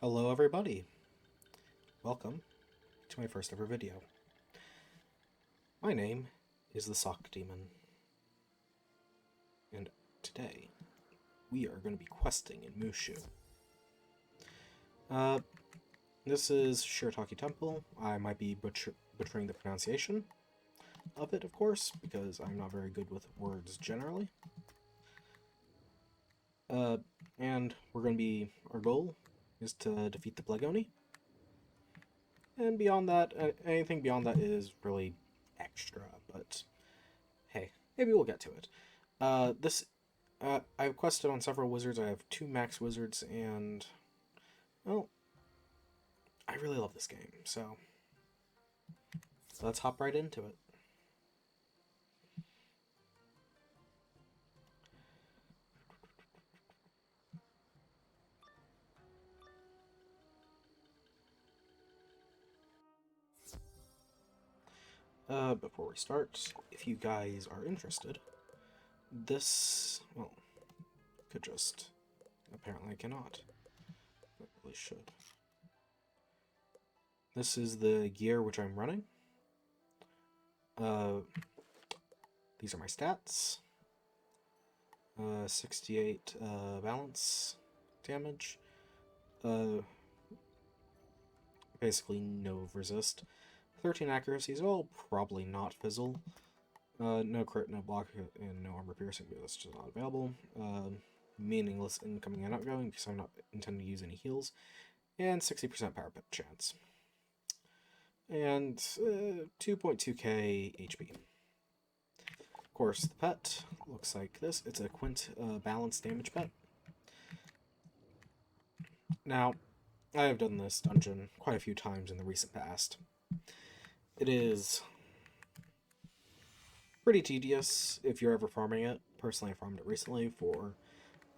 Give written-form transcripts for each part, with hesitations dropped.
Hello everybody, welcome to my first ever video. My name is the Sock Demon, and today we are going to be questing in Mushu. This is Shirataki Temple. I might be butchering the pronunciation of it, of course, because I'm not very good with words generally. And our goal is to defeat the Plague Oni. And beyond that, anything beyond that is really extra, but hey, maybe we'll get to it. I've quested on several wizards. I have 2 max wizards, and, well, I really love this game, so let's hop right into it. Before we start, if you guys are interested, this, well, could just, apparently I cannot, but really should. This is the gear which I'm running. These are my stats. 68 balance damage. Basically no resist. 13 accuracy, so I'll probably not fizzle. No crit, no block, and no armor piercing, but that's just not available. Meaningless incoming and outgoing, because I'm not intending to use any heals. And 60% power pip chance. And 2.2k HP. Of course, the pet looks like this. It's a Quint balance damage pet. Now, I have done this dungeon quite a few times in the recent past. It is pretty tedious if you're ever farming it. Personally, I farmed it recently for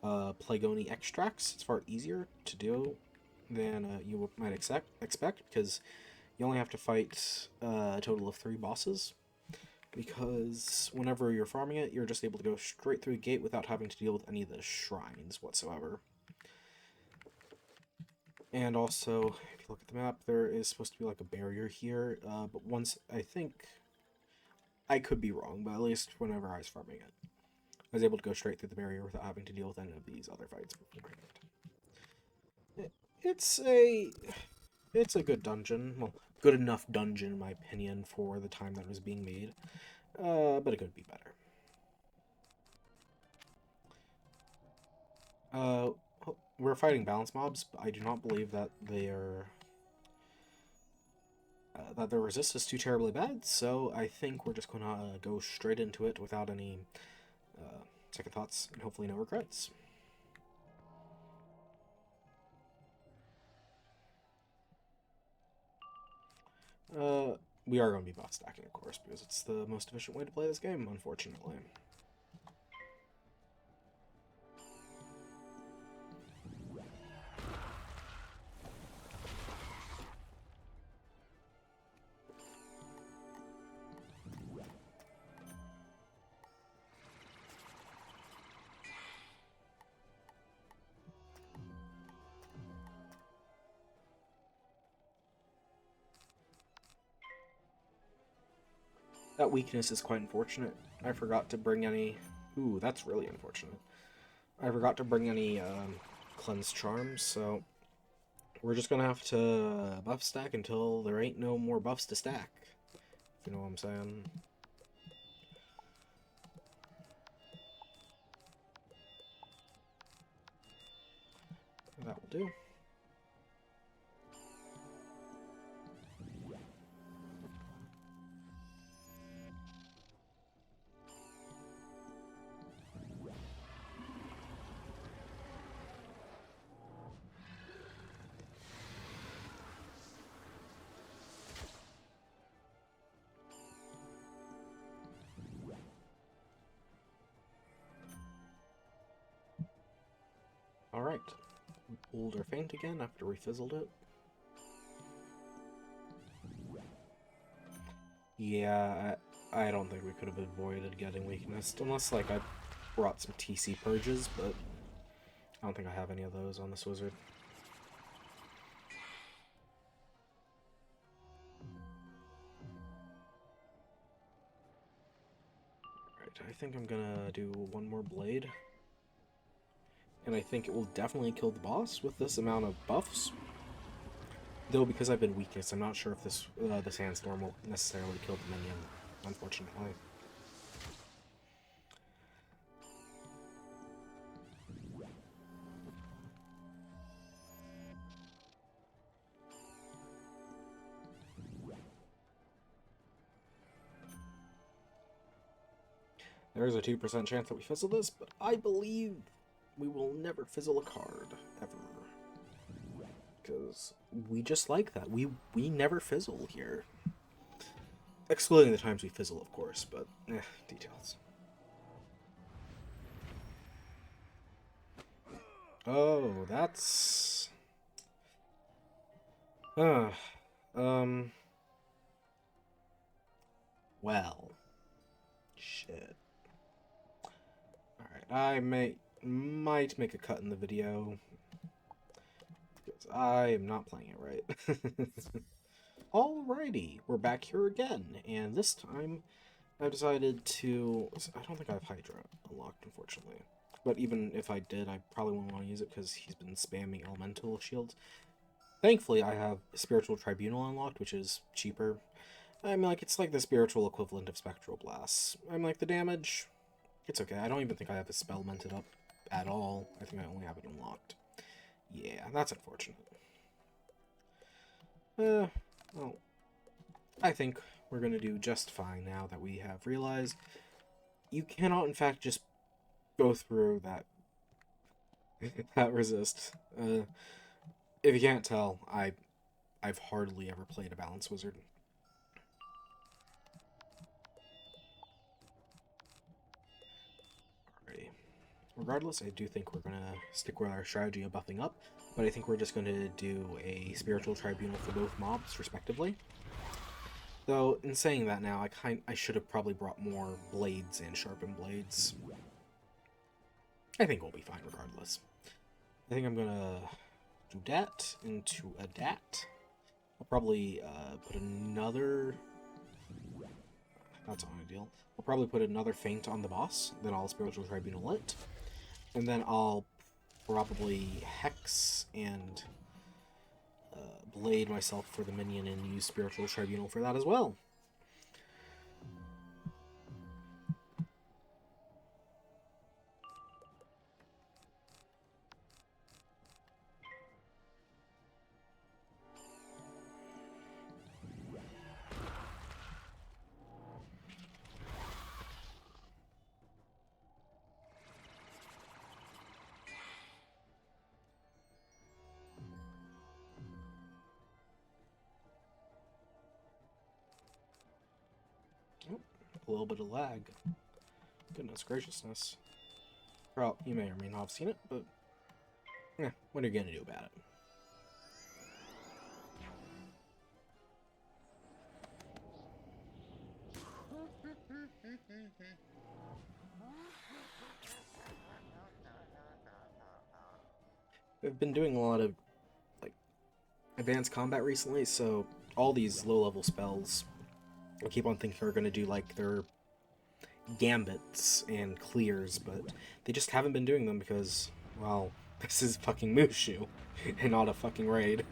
Plague Oni extracts. It's far easier to do than you might expect, because you only have to fight a total of 3 bosses, because whenever you're farming it, you're just able to go straight through the gate without having to deal with any of the shrines whatsoever. And also, if you look at the map, there is supposed to be like a barrier here, but once, I think, I could be wrong, but at least whenever I was farming it, I was able to go straight through the barrier without having to deal with any of these other fights beforehand. It's a good dungeon, well, good enough dungeon in my opinion for the time that it was being made, but it could be better. We're fighting balance mobs, but I do not believe that their resist is too terribly bad, so I think we're just gonna go straight into it without any second thoughts, and hopefully no regrets. We are going to be buff stacking, of course, because it's the most efficient way to play this game, unfortunately. That weakness is quite unfortunate. I forgot to bring any... Ooh, that's really unfortunate. I forgot to bring any cleanse charms, so we're just gonna have to buff stack until there ain't no more buffs to stack. If you know what I'm saying. That will do. Alright. We pulled our feint again after we fizzled it. Yeah, I don't think we could have avoided getting weakness, unless, like, I brought some TC purges, but I don't think I have any of those on this wizard. I think I'm gonna do one more blade. And I think it will definitely kill the boss with this amount of buffs. Though, because I've been weakest, I'm not sure if this the sandstorm will necessarily kill the minion, unfortunately. There's a 2% chance that we fizzle this, but I believe we will never fizzle a card, ever. Because we just like that. We never fizzle here. Excluding the times we fizzle, of course, but details. Oh, that's... Well. Shit. Alright, I might make a cut in the video. Because I am not playing it right. Alrighty, we're back here again, and this time I've decided to... I don't think I have Hydra unlocked, unfortunately. But even if I did, I probably wouldn't want to use it because he's been spamming elemental shields. Thankfully, I have Spiritual Tribunal unlocked, which is cheaper. I mean, like, it's like the spiritual equivalent of Spectral Blasts. I'm like, the damage, it's okay. I don't even think I have a spell mented up at all. I think I only have it unlocked. Yeah, that's unfortunate. Well, I think we're going to do just fine now that we have realized you cannot, in fact, just go through that that resist. If you can't tell, I've hardly ever played a Balance Wizard. Alrighty. Regardless, I do think we're going to stick with our strategy of buffing up, but I think we're just going to do a Spiritual Tribunal for both mobs, respectively. Though, in saying that now, I should have probably brought more blades and sharpened blades. I think we'll be fine regardless. I think I'm gonna do that into a dat. I'll probably put another... That's not ideal. I'll probably put another feint on the boss, then I'll Spiritual Tribunal it. And then I'll probably Hex and blade myself for the minion and use Spiritual Tribunal for that as well. A little bit of lag. Goodness graciousness. Well, you may or may not have seen it, but what are you gonna do about it? I've been doing a lot of like advanced combat recently, so all these low-level spells I keep on thinking are going to do like their gambits and clears, but they just haven't been doing them because, well, this is fucking Mushu and not a fucking raid.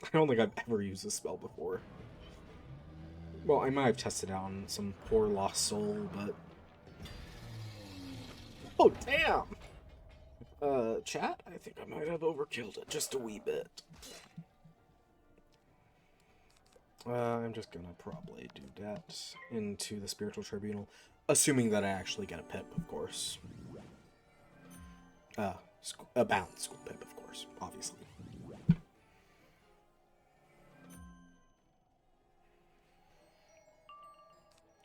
I don't think I've ever used this spell before. Well, I might have tested out on some poor lost soul, but... Oh, damn! Chat? I think I might have overkilled it just a wee bit. I'm just gonna probably do that into the Spiritual Tribunal, assuming that I actually get a pip, of course. A balanced school pip, of course, obviously.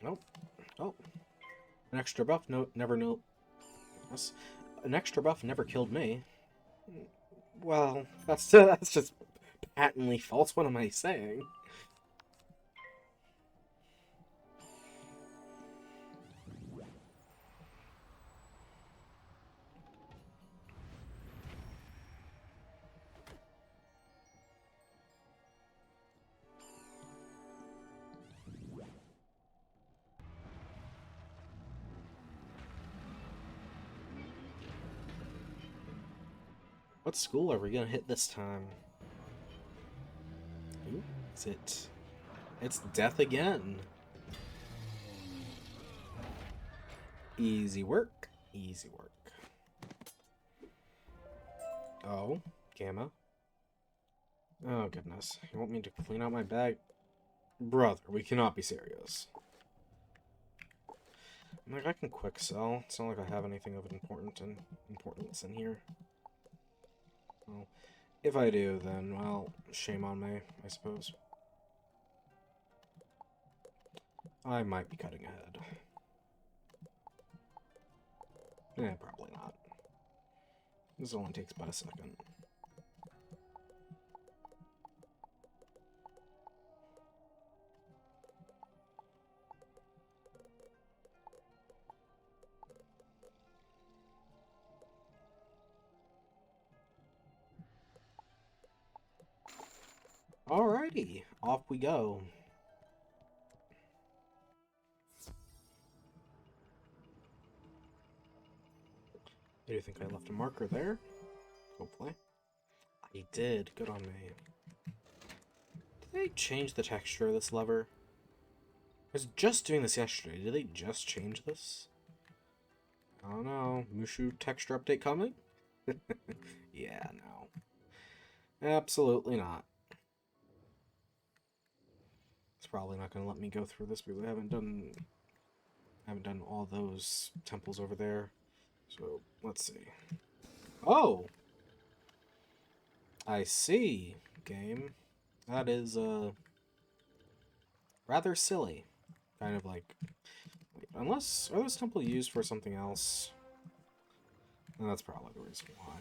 Nope. Oh. An extra buff never an extra buff never killed me. Well, that's just patently false. What am I saying? What school are we gonna hit this time? Ooh, is it? It's death again. Easy work. Easy work. Oh, Gamma. Oh, goodness. You want me to clean out my bag? Brother, we cannot be serious. Like, I can quick sell. It's not like I have anything of importance in here. Well, if I do, then, well, shame on me, I suppose. I might be cutting ahead. Probably not. This only takes about a second. Alrighty, off we go. I do think I left a marker there. Hopefully. I did. Good on me. Did they change the texture of this lever? I was just doing this yesterday. Did they just change this? I don't know. Mushu texture update coming? Yeah, no. Absolutely not. It's probably not going to let me go through this because I haven't done all those temples over there. So, let's see. Oh! I see, game. That is, rather silly. Kind of like... Wait, unless... Are those temples used for something else? And that's probably the reason why.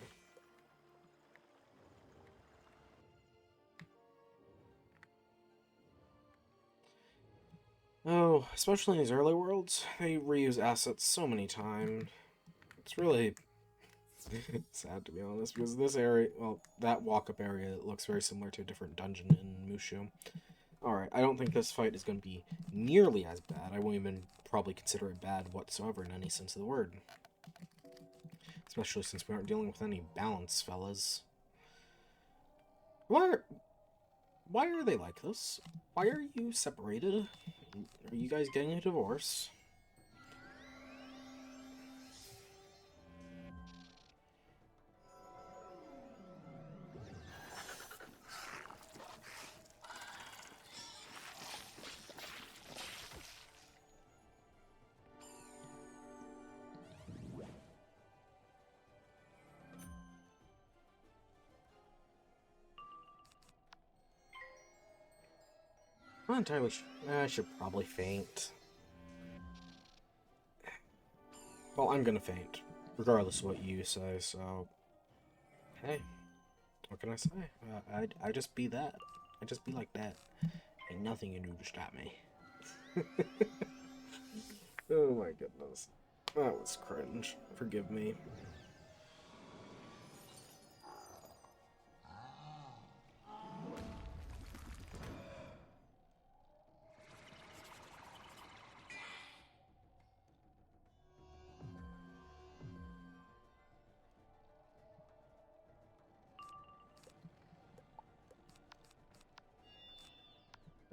Oh, especially in these early worlds, they reuse assets so many times. It's really sad, to be honest, because this area, well, that walk-up area looks very similar to a different dungeon in Mushu. Alright, I don't think this fight is going to be nearly as bad. I won't even probably consider it bad whatsoever in any sense of the word. Especially since we aren't dealing with any balance, fellas. Why are they like this? Why are you separated? Are you guys getting a divorce? I'm not entirely sure. I should probably faint. Well, I'm gonna faint, regardless of what you say, so... Hey, what can I say? I just be that. I just be like that. Ain't nothing you can do to stop me. Oh my goodness. That was cringe. Forgive me.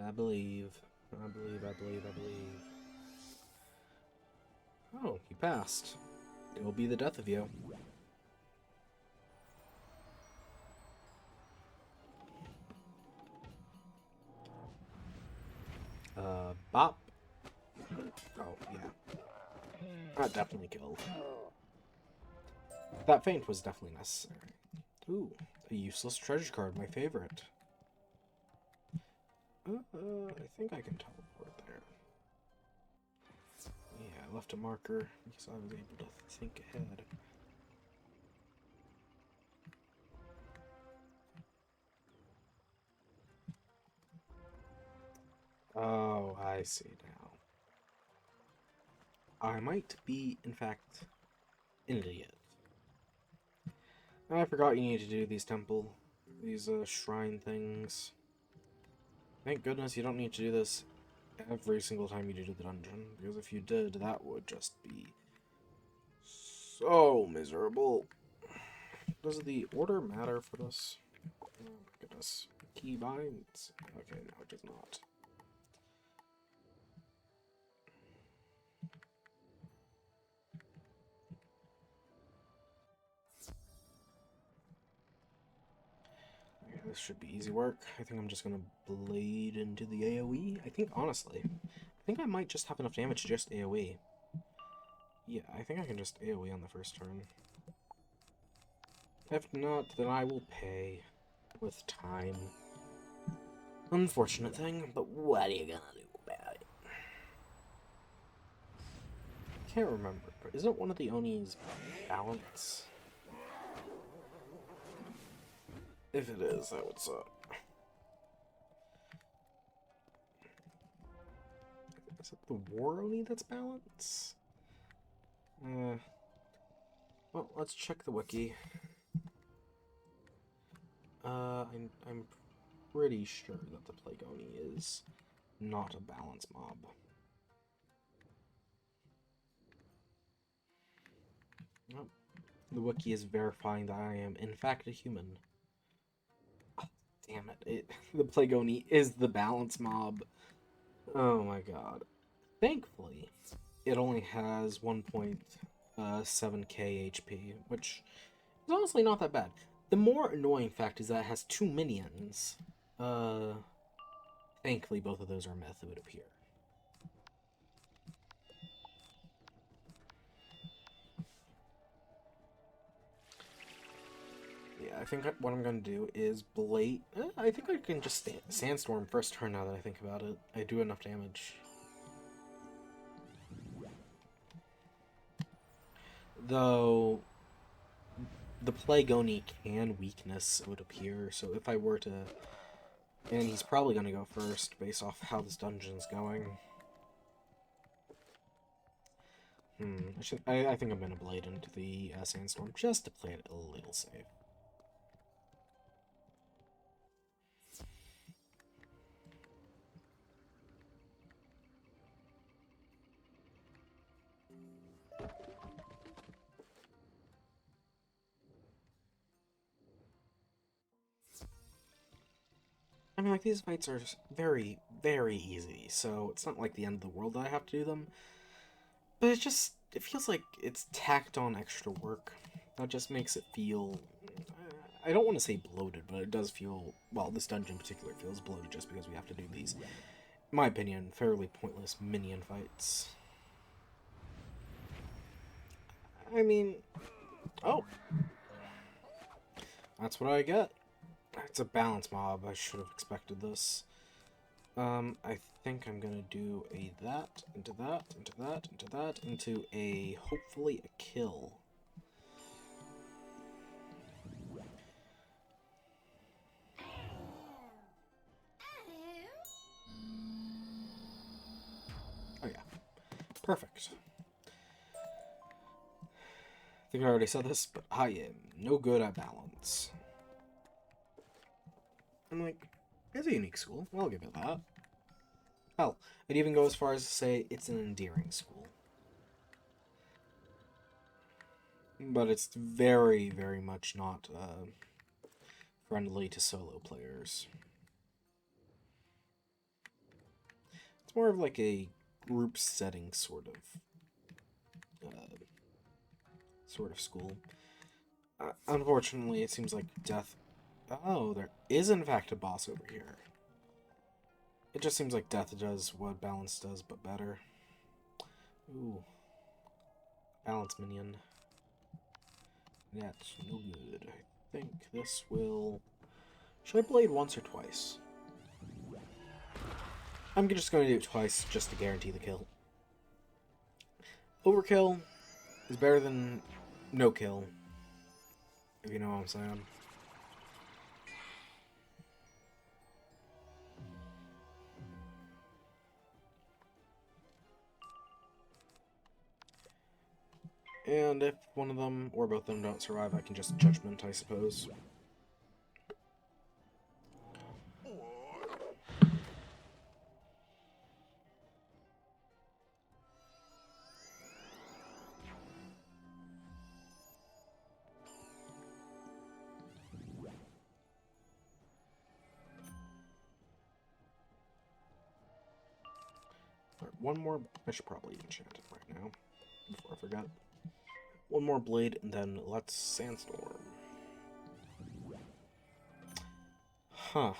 I believe. I believe. Oh, you passed. It will be the death of you. Bop. Oh, yeah. That definitely killed. That feint was definitely necessary. Ooh, a useless treasure card, my favorite. I think I can teleport there. Yeah, I left a marker because I was able to think ahead. Oh, I see now. I might be, in fact, an idiot. I forgot you need to do these shrine things. Thank goodness you don't need to do this every single time you do the dungeon, because if you did, that would just be so miserable. Does the order matter for this? Oh my goodness. Key binds. Okay, no, it does not. Okay, this should be easy work. I think I'm just gonna blade into the AoE. I think, honestly, I think I might just have enough damage to just AoE. Yeah, I think I can just AoE on the first turn. If not, then I will pay with time. Unfortunate thing, but what are you gonna do about it? I can't remember, but isn't one of the Oni's balance? If it is, that would suck. Is it the War Oni that's balance? Well, let's check the wiki. I'm pretty sure that the Plague Oni is not a balance mob. Nope. The wiki is verifying that I am in fact a human. Oh, damn it! The Plague Oni is the balance mob. Oh my god. Thankfully, it only has 1.7k HP, which is honestly not that bad. The more annoying fact is that it has 2 minions. Thankfully, both of those are myth, it would appear. Yeah, I think what I'm going to do is blade... I think I can just Sandstorm first turn now that I think about it. I do enough damage. Though, the Plague Oni can weakness, it would appear, so if I were to... And he's probably going to go first, based off how this dungeon's going. I think I'm going to blade into the Sandstorm, just to play it a little safe. I mean, like, these fights are very, very easy, so it's not like the end of the world that I have to do them. But it feels like it's tacked on extra work. That just makes it feel... I don't want to say bloated, but it does feel... Well, this dungeon in particular feels bloated just because we have to do these, in my opinion, fairly pointless minion fights. I mean... Oh! That's what I get. It's a balance mob. I should have expected this. I think I'm gonna do a that, into that, into that, into that, into a, hopefully, a kill. Oh yeah. Perfect. I think I already said this, but I am no good at balance. I'm like, it's a unique school. I'll give it that. Hell, I'd even go as far as to say it's an endearing school. But it's very, very much not friendly to solo players. It's more of like a group setting sort of school. Unfortunately, it seems like death... Oh, there is in fact a boss over here. It just seems like death does what balance does, but better. Ooh. Balance minion. That's no good. I think this will... Should I blade once or twice? I'm just going to do it twice, just to guarantee the kill. Overkill is better than no kill, if you know what I'm saying. And if one of them, or both of them, don't survive, I can just Judgment, I suppose. one more. I should probably enchant it right now before I forget. One more blade, and then let's sandstorm. Huh.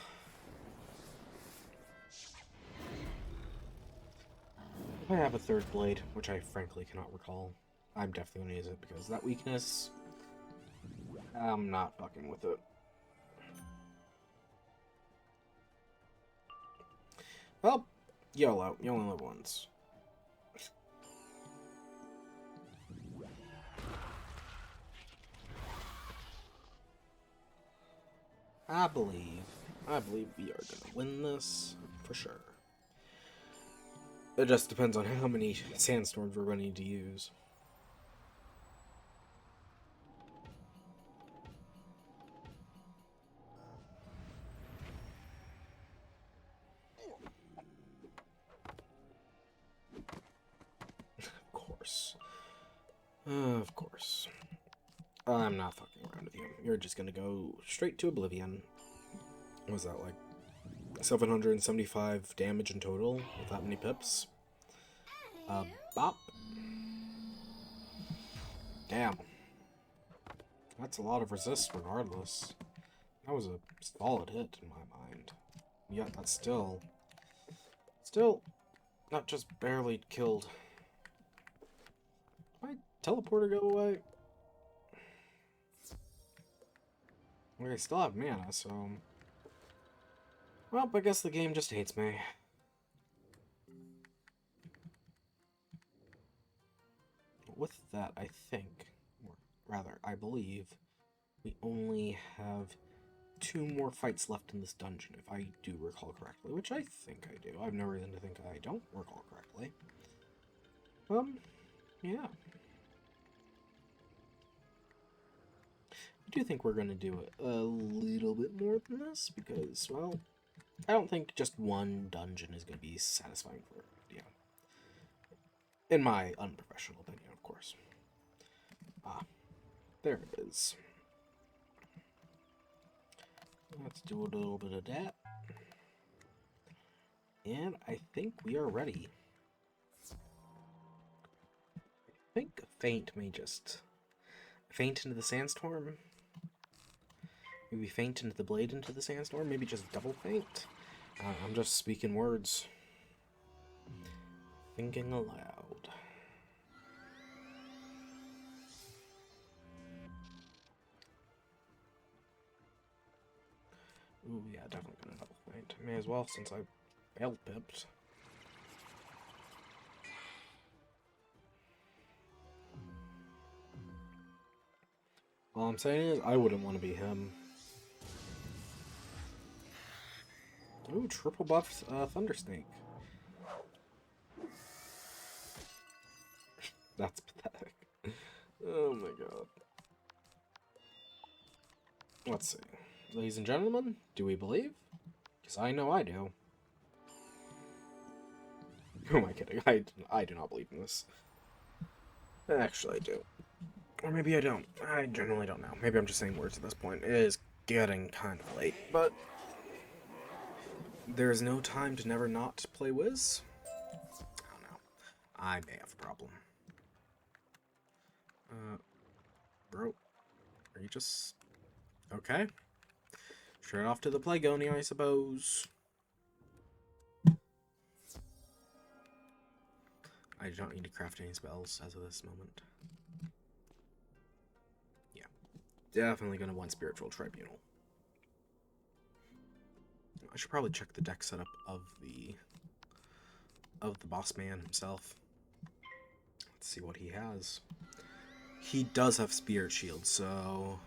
I have a third blade, which I frankly cannot recall. I'm definitely going to use it because that weakness, I'm not fucking with it. Well, YOLO. You only live once. I believe we are gonna win this for sure. It just depends on how many sandstorms we're going to use. Of course. Of course. I'm not fucking around with you. You're just gonna go straight to oblivion. What was that, like 775 damage in total with that many pips? Bop. Damn. That's a lot of resist regardless. That was a solid hit in my mind. Yet that's still not just barely killed. Did my teleporter go away? Well, I still have mana, so... Well, I guess the game just hates me. With that, I think, or rather, I believe, we only have 2 more fights left in this dungeon, if I do recall correctly, which I think I do. I have no reason to think I don't recall correctly. Yeah. I do think we're going to do it a little bit more than this, because, well, I don't think just one dungeon is going to be satisfying for, in my unprofessional opinion, of course. Ah, there it is. Let's do a little bit of that. And I think we are ready. I think Faint may just faint into the sandstorm. Maybe faint into the blade into the sandstorm. Maybe just double faint. I'm just speaking words. Thinking aloud. Ooh, yeah, definitely gonna double faint. May as well since I failed pipped. All I'm saying is, I wouldn't want to be him. Ooh, triple buff Thunder Snake. That's pathetic. Oh my god. Let's see. Ladies and gentlemen, do we believe? Because I know I do. Who am I kidding? I do not believe in this. Actually, I do. Or maybe I don't. I generally don't know. Maybe I'm just saying words at this point. It is getting kind of late, but there's no time to never not play Wiz. I don't know. I may have a problem. Bro, are you just... Okay. Straight off to the Plague Oni, I suppose. I do not need to craft any spells as of this moment. Yeah. Definitely gonna want Spiritual Tribunal. I should probably check the deck setup of the boss man himself. Let's see what he has. He does have Spirit Shield, so...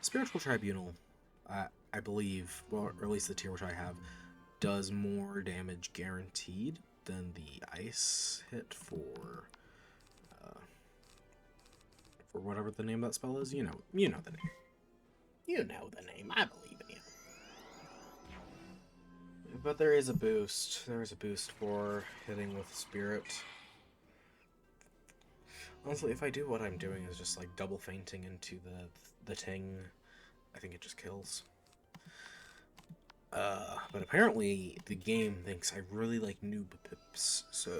Spiritual Tribunal, I believe, well, or at least the tier which I have, does more damage guaranteed than the ice hit for whatever the name of that spell is. You know the name. You know the name. I believe in you. But there is a boost. There is a boost for hitting with Spirit. Honestly, if I do what I'm doing is just like double fainting into the ting, I think it just kills. But apparently the game thinks I really like noob pips, so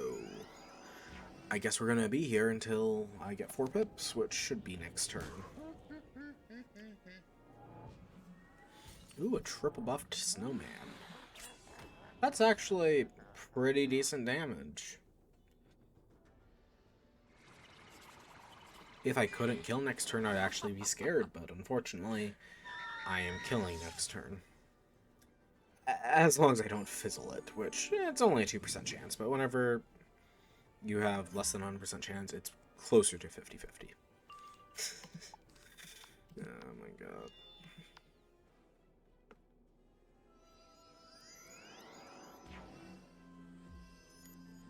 I guess we're gonna be here until I get 4 pips, which should be next turn. Ooh, a triple buffed snowman. That's actually pretty decent damage. If I couldn't kill next turn, I'd actually be scared, but unfortunately, I am killing next turn. As long as I don't fizzle it, which, it's only a 2% chance, but whenever you have less than 100% chance, it's closer to 50-50. Oh my god.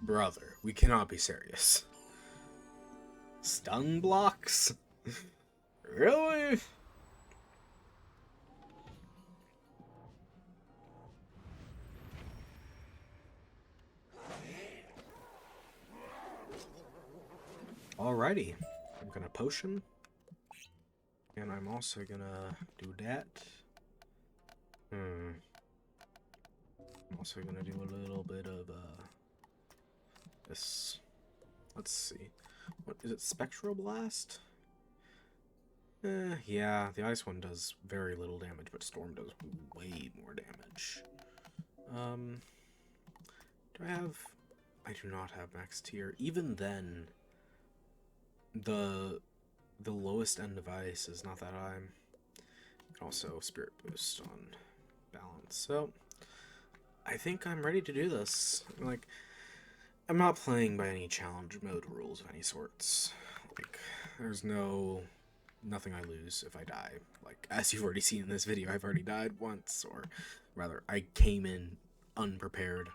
Brother, we cannot be serious. Stun blocks? Really? Alrighty. I'm gonna potion. And I'm also gonna do that. I'm also gonna do a little bit of this. Let's see. What is it? Spectral Blast? Yeah, the ice one does very little damage, but storm does way more damage. Do I have... I do not have max tier. Even then, the lowest end of ice is not that high. Also, spirit boost on balance. So, I think I'm ready to do this. Like, I'm not playing by any challenge mode rules of any sorts. Like, there's nothing I lose if I die. Like, as you've already seen in this video, I've already died once, or rather, I came in unprepared.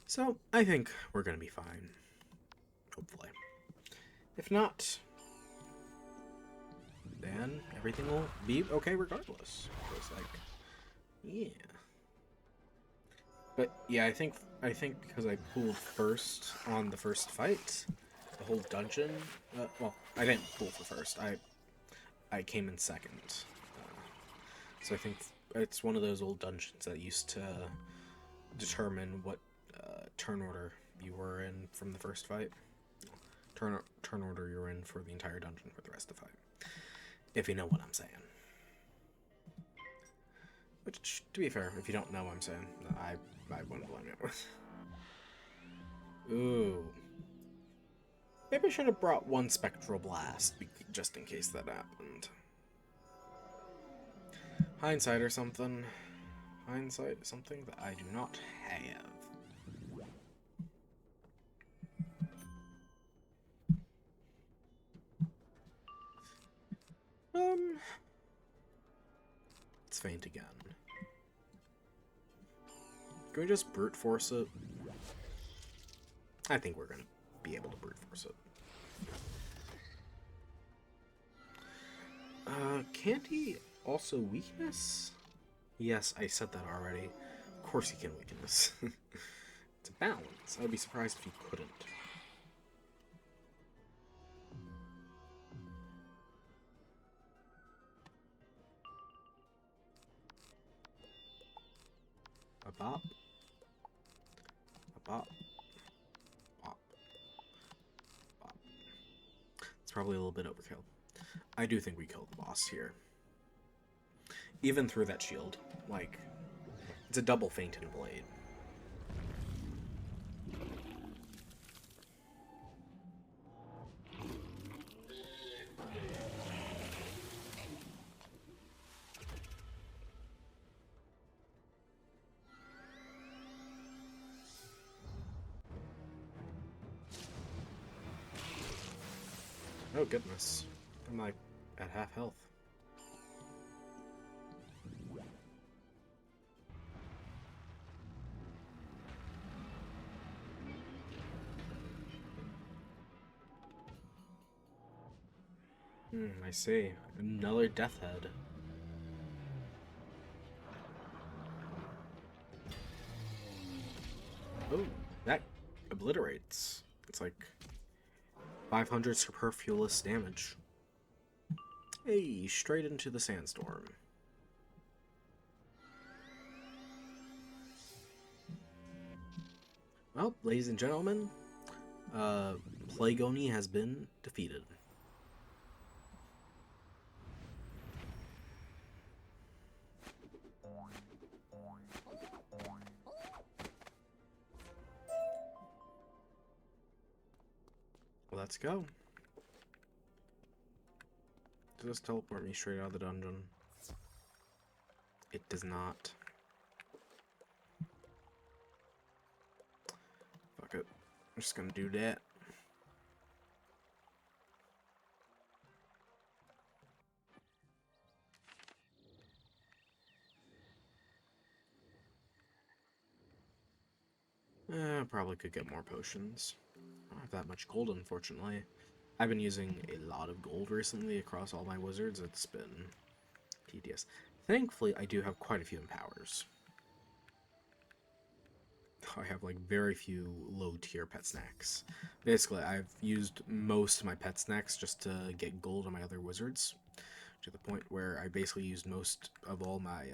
So, I think we're gonna be fine. Hopefully. If not, then everything will be okay regardless. Just like, yeah. But yeah, I think because I pulled first on the first fight, the whole dungeon. Well, I didn't pull for first. I came in second. So I think it's one of those old dungeons that used to determine what turn order you were in from the first fight. Turn order you're in for the entire dungeon for the rest of the fight. If you know what I'm saying. Which, to be fair, if you don't know what I'm saying, I wouldn't blame you. Ooh. Maybe I should have brought one Spectral Blast, just in case that happened. Hindsight or something. Hindsight, something that I do not have. Let's faint again. Can we just brute force it? I think we're gonna be able to brute force it. Can't he also weakness? Yes, I said that already. Of course he can weakness. It's a balance. I'd be surprised if he couldn't. A bop. A bop. Bop. Bop. It's probably a little bit overkill. I do think we killed the boss here. Even through that shield. Like, it's a double feint and blade. Oh goodness. I'm like at half health. I see. Another death head. Oh, that obliterates. It's like 500 superfluous damage. Hey, straight into the sandstorm. Well, ladies and gentlemen, Plague Oni has been defeated. Let's go. Does this teleport me straight out of the dungeon? It does not. Fuck it. I'm just gonna do that. Probably could get more potions. I don't have that much gold, unfortunately. I've been using a lot of gold recently across all my wizards. It's been tedious. Thankfully, I do have quite a few empowers. I have like very few low tier pet snacks. Basically, I've used most of my pet snacks just to get gold on my other wizards, to the point where I basically used most of all my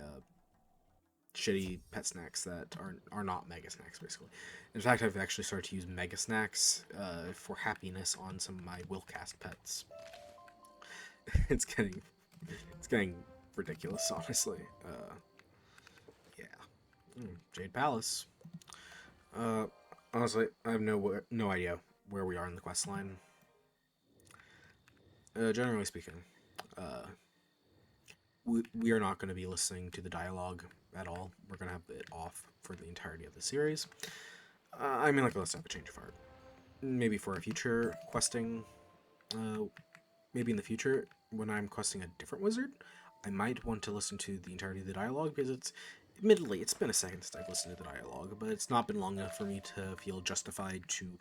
shitty pet snacks that are not mega snacks, basically. In fact, I've actually started to use mega snacks for happiness on some of my willcast pets. it's getting ridiculous, honestly. Yeah. Jade Palace. Honestly, I have no idea where we are in the quest line. Generally speaking, we are not going to be listening to the dialogue at all. We're going to have it off for the entirety of the series. I mean, like, let's have a change of heart. Maybe for a future questing, maybe in the future, when I'm questing a different wizard, I might want to listen to the entirety of the dialogue, because admittedly, it's been a second since I've listened to the dialogue, but it's not been long enough for me to feel justified to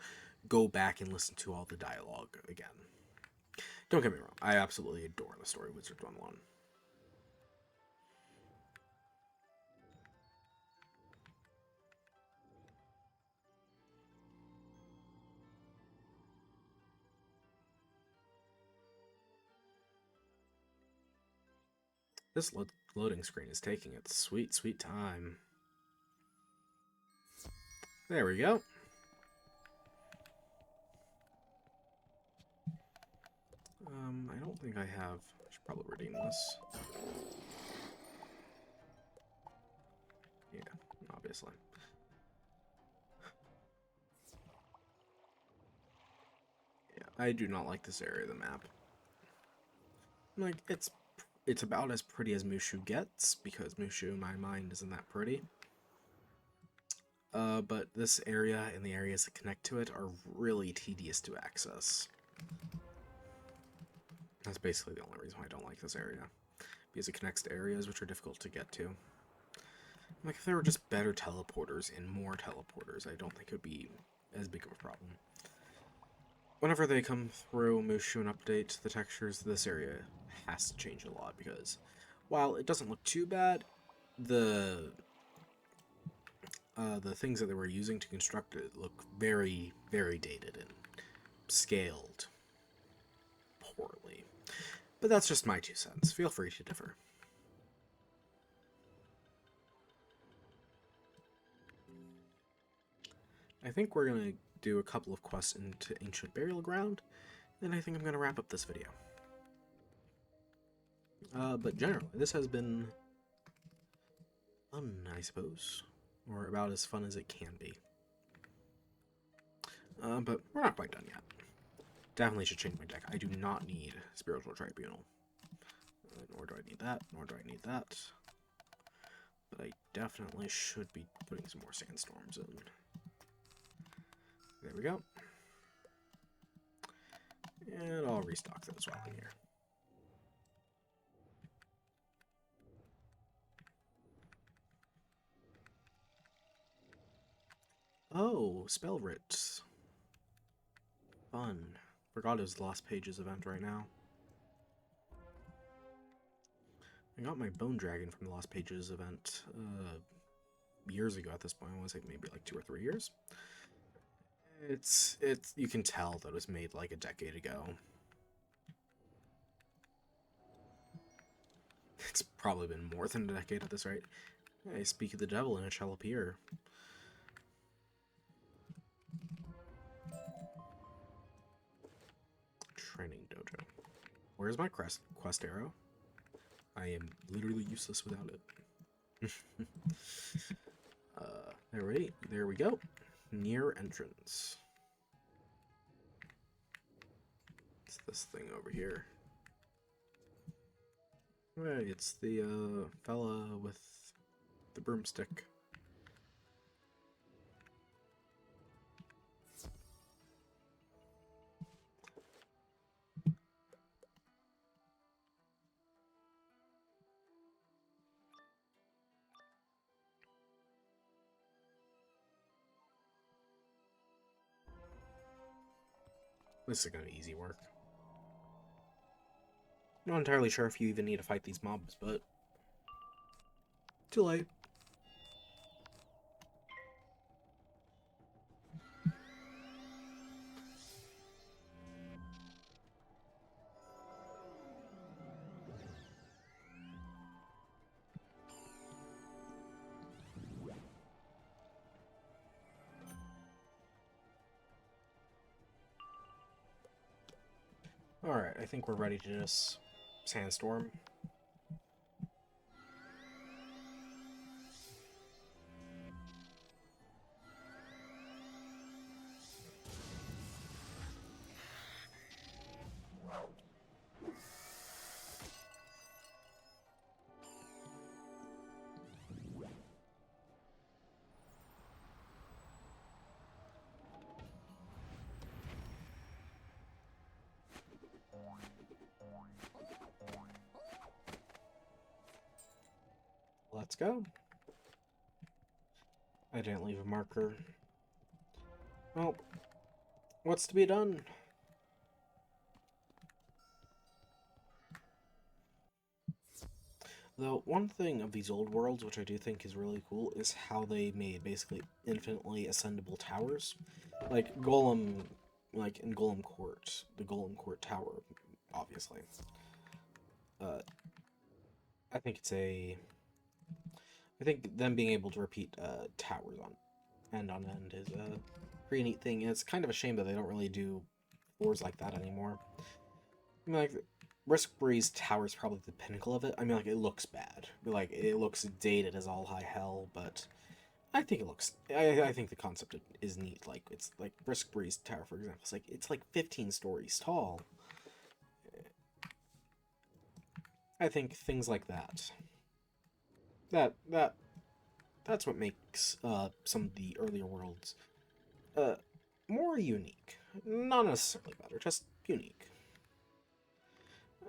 go back and listen to all the dialogue again. Don't get me wrong, I absolutely adore the story of Wizard101. This loading screen is taking its sweet, sweet time. There we go. I don't think I have. I should probably redeem this. Yeah, obviously. Yeah, I do not like this area of the map. Like, it's about as pretty as Mushu gets, because Mushu, in my mind, isn't that pretty. But this area and the areas that connect to it are really tedious to access. That's basically the only reason why I don't like this area. Because it connects to areas which are difficult to get to. Like, if there were just better teleporters and more teleporters, I don't think it would be as big of a problem. Whenever they come through Mushu and update the textures, this area has to change a lot, because while it doesn't look too bad, the things that they were using to construct it look very, very dated and scaled poorly. But that's just my 2 cents. Feel free to differ. I think we're going to do a couple of quests into Ancient Burial Ground, and I think I'm going to wrap up this video. But generally, this has been fun, I suppose. Or about as fun as it can be. But we're not quite done yet. Definitely should change my deck. I do not need Spiritual Tribunal. Nor do I need that, nor do I need that. But I definitely should be putting some more Sandstorms in. There we go. And I'll restock those while I'm here. Oh, Spell Writs. Fun. Forgot it was the Lost Pages event right now. I got my Bone Dragon from the Lost Pages event years ago at this point. I want to say maybe like 2 or 3 years. It's you can tell that it was made like a decade ago. It's probably been more than a decade at this rate. I speak of the devil and it shall appear. Where's my quest arrow? I am literally useless without it. There we go. Near entrance. It's this thing over here. Right, it's the fella with the broomstick. This is gonna be easy work. Not entirely sure if you even need to fight these mobs, but too late. Alright, I think we're ready to just sandstorm. Let's go. I didn't leave a marker. Well, what's to be done? Though, one thing of these old worlds, which I do think is really cool, is how they made basically infinitely ascendable towers. Like Golem, like in Golem Court, the Golem Court Tower, obviously. I think it's a... I think them being able to repeat towers on end is a pretty neat thing, and it's kind of a shame that they don't really do floors like that anymore. I mean, like, Risk Breeze Tower is probably the pinnacle of it. I mean, like, it looks bad. Like, it looks dated as all high hell, but I think it looks... I think the concept is neat. Like, it's like Risk Breeze Tower, for example. It's like 15 stories tall. I think things like that. That's what makes some of the earlier worlds more unique. Not necessarily better, just unique.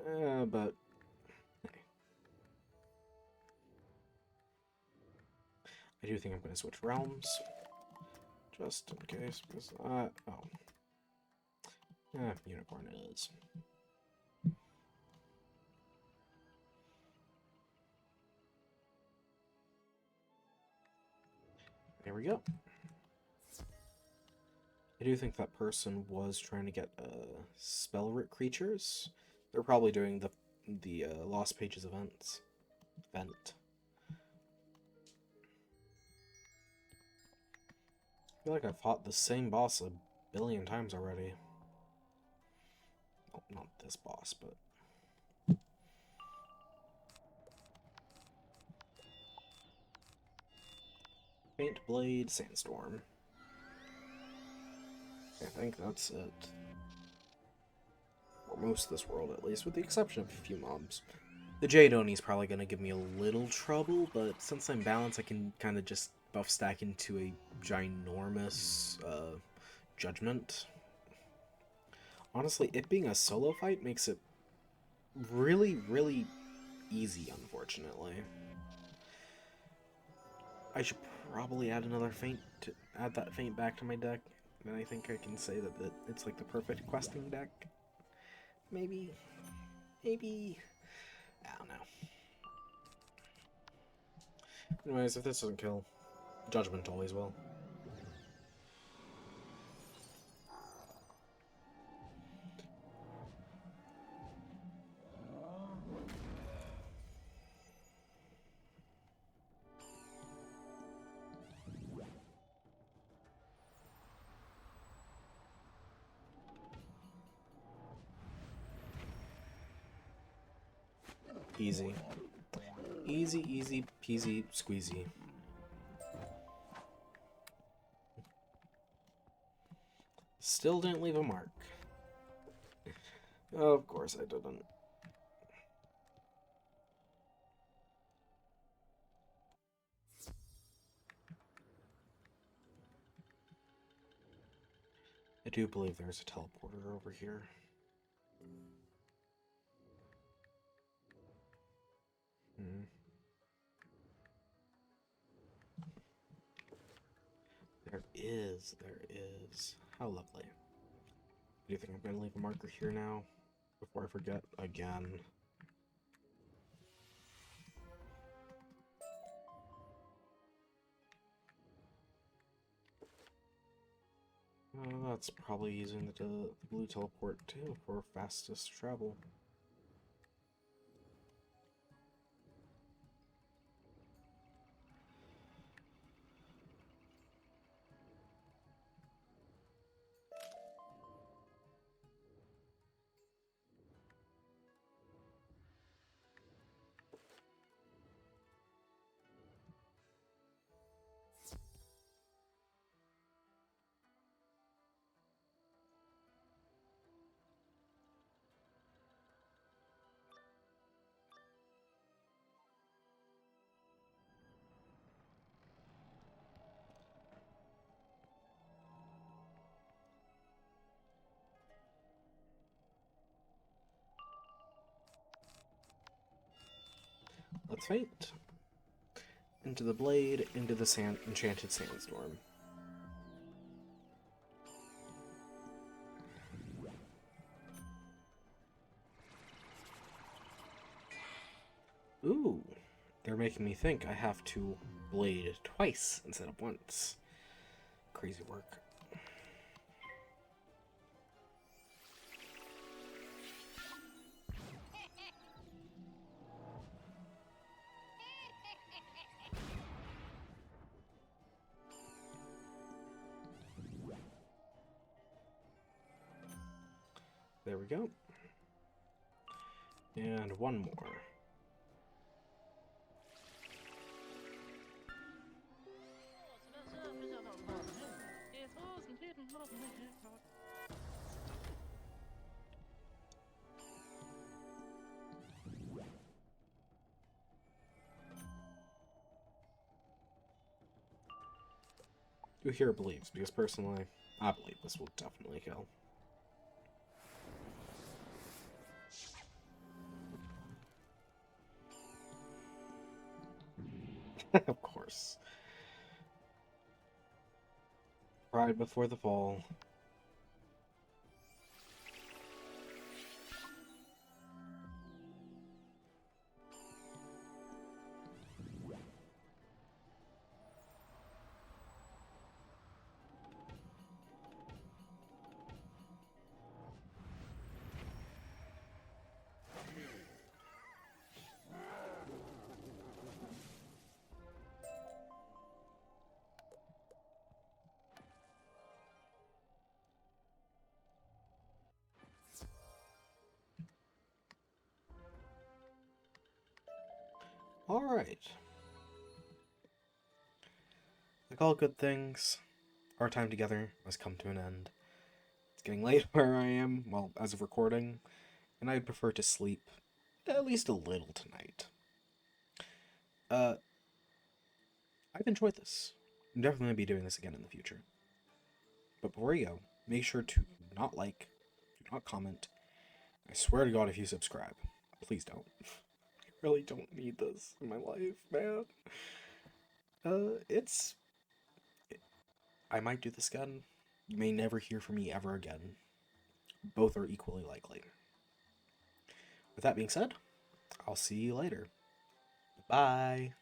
But hey. I do think I'm going to switch realms. Just in case, because, unicorn it is. There we go. I do think that person was trying to get spell-writ creatures. They're probably doing the Lost Pages event. I feel like I've fought the same boss a billion times already. Well, not this boss, but... Faint Blade, Sandstorm. I think that's it. For most of this world, at least, with the exception of a few mobs. The Jade Oni's probably going to give me a little trouble, but since I'm balanced, I can kind of just buff stack into a ginormous judgment. Honestly, it being a solo fight makes it really, really easy, unfortunately. I should probably add another feint to add that feint back to my deck. Then I think I can say that it's like the perfect questing deck. Maybe. I don't know. Anyways, if this doesn't kill, Judgment always will. peasy. Easy, easy, peasy, squeezy. Still didn't leave a mark. Of course I didn't. I do believe there's a teleporter over here. There is. How lovely. Do you think I'm going to leave a marker here now? Before I forget again. That's probably using the blue teleport too for fastest travel. Let's faint. Into the blade, into the enchanted sandstorm. Ooh, they're making me think I have to blade twice instead of once. Crazy work. There we go. And one more. Who here believes? Because personally, I believe this will definitely kill. Of course. Pride before the fall. Alright. Like all good things, our time together must come to an end. It's getting late where I am, well, as of recording, and I'd prefer to sleep at least a little tonight. I've enjoyed this. I'm definitely going to be doing this again in the future. But before you go, make sure to not like, do not comment. I swear to God, if you subscribe, please don't. I really don't need this in my life, man. I might do this again. You may never hear from me ever again. Both are equally likely. With that being said, I'll see you later. Bye.